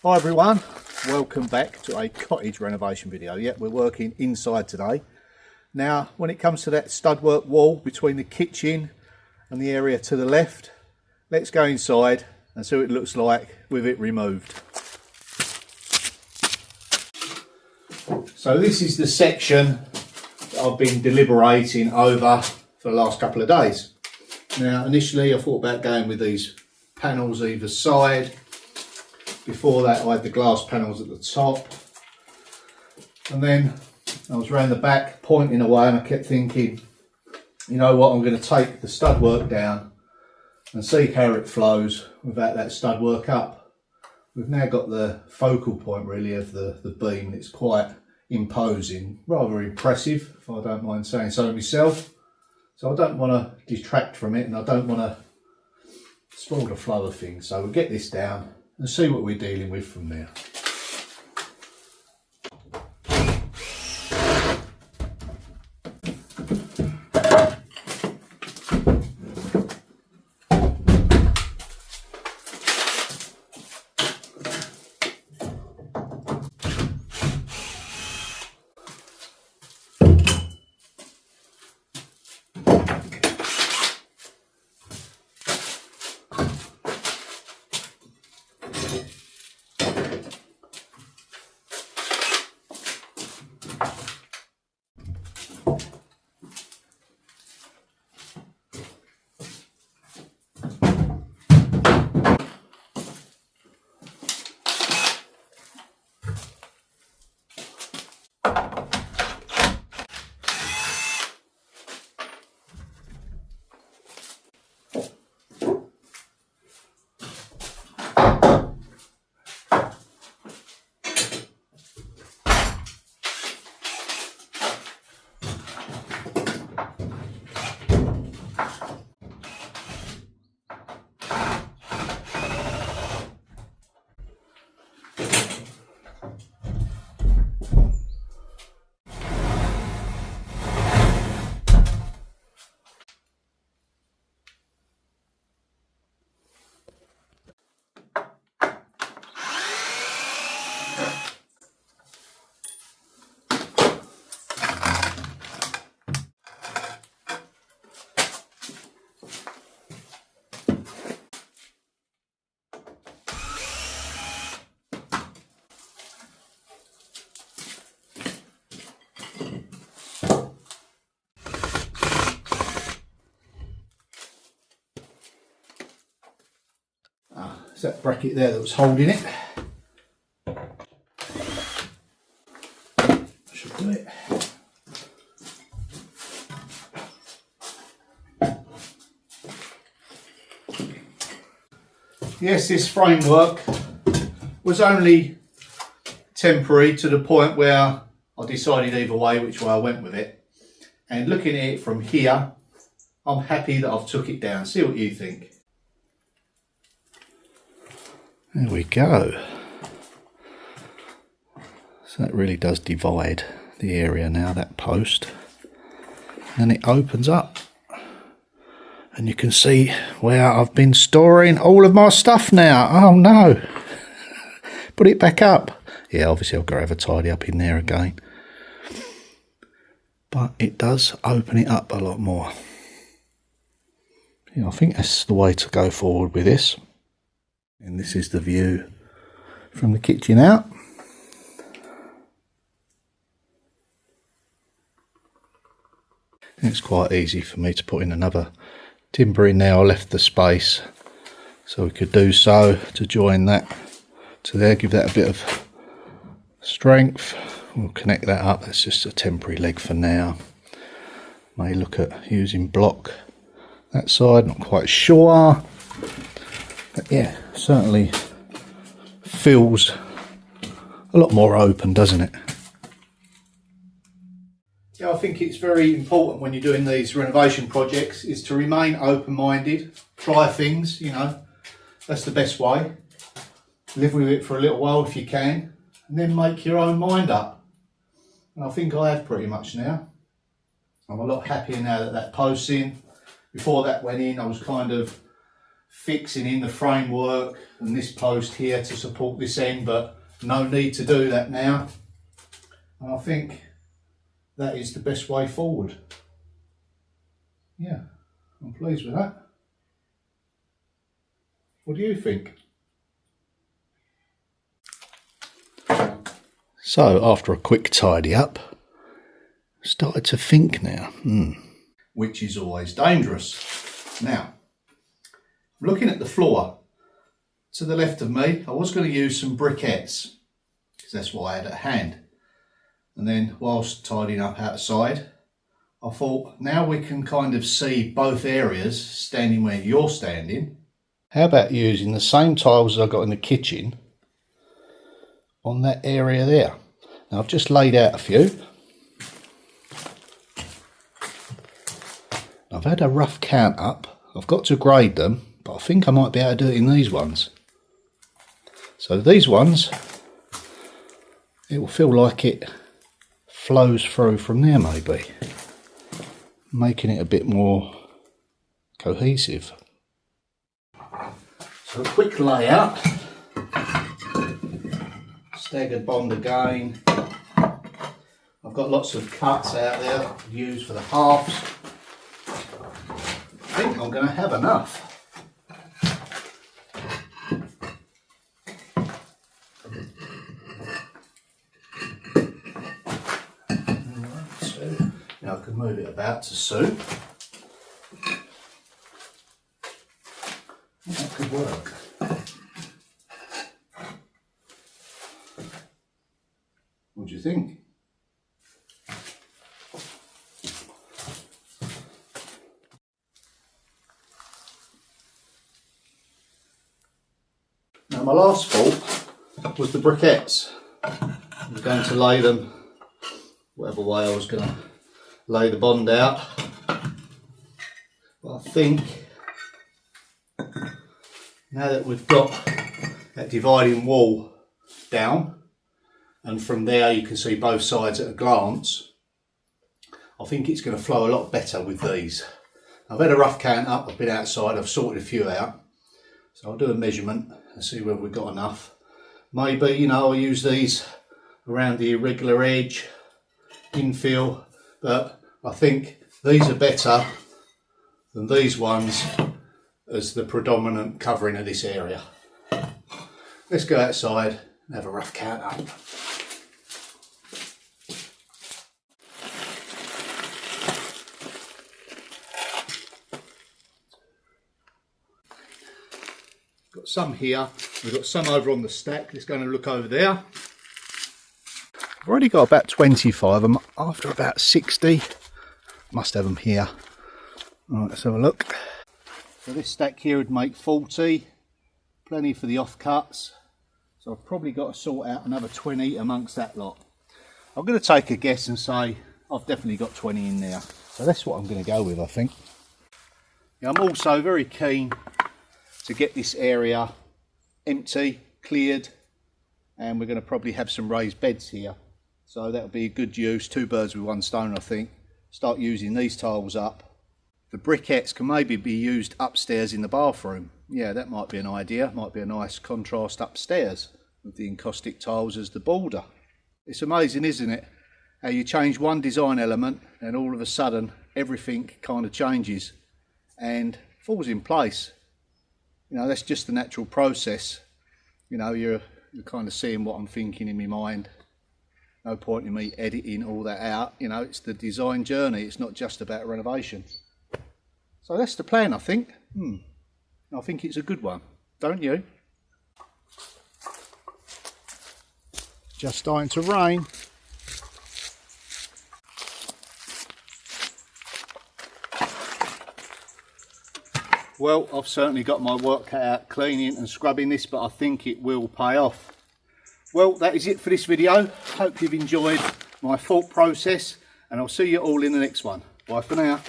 Hi everyone, welcome back to a cottage renovation video. Yep, we're working inside today. Now, when it comes to that studwork wall between the kitchen and the area to the left, let's go inside and see what it looks like with it removed. So this is the section that I've been deliberating over for the last couple of days. Now, initially I thought about going with these panels either side. Before that I had the glass panels at the top, and then I was round the back pointing away, and I kept thinking, you know what, I'm going to take the studwork down and see how it flows without that studwork up. We've now got the focal point really of the beam, and it's quite imposing, rather impressive if I don't mind saying so myself. So I don't want to detract from it, and I don't want to spoil the flow of things, so we'll get this down and see what we're dealing with from there. It's that bracket there that was holding it. Should do it. Yes, this framework was only temporary to the point where I decided either way which way I went with it. And looking at it from here, I'm happy that I've took it down. See what you think. There we go. So that really does divide the area now, that post. And it opens up. And you can see where I've been storing all of my stuff now. Oh no. Put it back up. Yeah, obviously I've got to have a tidy up in there again. But it does open it up a lot more. Yeah, I think that's the way to go forward with this. And this is the view from the kitchen out. It's quite easy for me to put in another timber in there. I left the space so we could do so to join that to there, give that a bit of strength. We'll connect that up. That's just a temporary leg for now. May look at using block that side, not quite sure. But yeah, certainly feels a lot more open, doesn't it? Yeah, I think it's very important when you're doing these renovation projects is to remain open-minded, try things, you know, that's the best way. Live with it for a little while if you can, and then make your own mind up. And I think I have pretty much now. I'm a lot happier now that that post's in. Before that went in, I was kind of fixing in the framework and this post here to support this end, but no need to do that now. And I think that is the best way forward. Yeah, I'm pleased with that. What do you think? So after a quick tidy up, started to think now, which is always dangerous. Now, looking at the floor to the left of me, I was going to use some briquettes because that's what I had at hand. And then whilst tidying up outside, I thought now we can kind of see both areas standing where you're standing. How about using the same tiles as I got in the kitchen on that area there? Now I've just laid out a few. I've had a rough count up. I've got to grade them, but I think I might be able to do it in these ones. So these ones, it will feel like it flows through from there maybe, making it a bit more cohesive. So a quick layout, staggered bond again. I've got lots of cuts out there to use for the halves. I think I'm going to have enough. Now I can move it about to suit. That could work. What do you think? Now my last fault was the briquettes. I was going to lay them whatever way I was going to lay the bond out. But I think now that we've got that dividing wall down, and from there you can see both sides at a glance, I think it's going to flow a lot better with these. I've had a rough count up, I've been outside, I've sorted a few out. So I'll do a measurement and see whether we've got enough. Maybe, you know, I'll use these around the irregular edge, infill, but I think these are better than these ones as the predominant covering of this area. Let's go outside and have a rough count up. Got some here, we've got some over on the stack. Let's go and look over there. I've already got about 25 of them, after about 60. Must have them here. Right, let's have a look. So this stack here would make 40, plenty for the offcuts. So I've probably got to sort out another 20 amongst that lot. I'm going to take a guess and say I've definitely got 20 in there. So that's what I'm going to go with, I think. Now, I'm also very keen to get this area empty, cleared, and we're going to probably have some raised beds here. So that'll be a good use, two birds with one stone, I think. Start using these tiles up. The briquettes can maybe be used upstairs in the bathroom. Yeah, that might be an idea. Might be a nice contrast upstairs with the encaustic tiles as the border. It's amazing, isn't it? How you change one design element and all of a sudden everything kind of changes and falls in place. You know, that's just the natural process. You know, you're kind of seeing what I'm thinking in my mind. No point in me editing all that out. You know, it's the design journey. It's not just about renovation. So that's the plan, I think. I think it's a good one, don't you? Just starting to rain. Well, I've certainly got my work cut out cleaning and scrubbing this, but I think it will pay off. Well, that is it for this video. Hope you've enjoyed my thought process, and I'll see you all in the next one. Bye for now.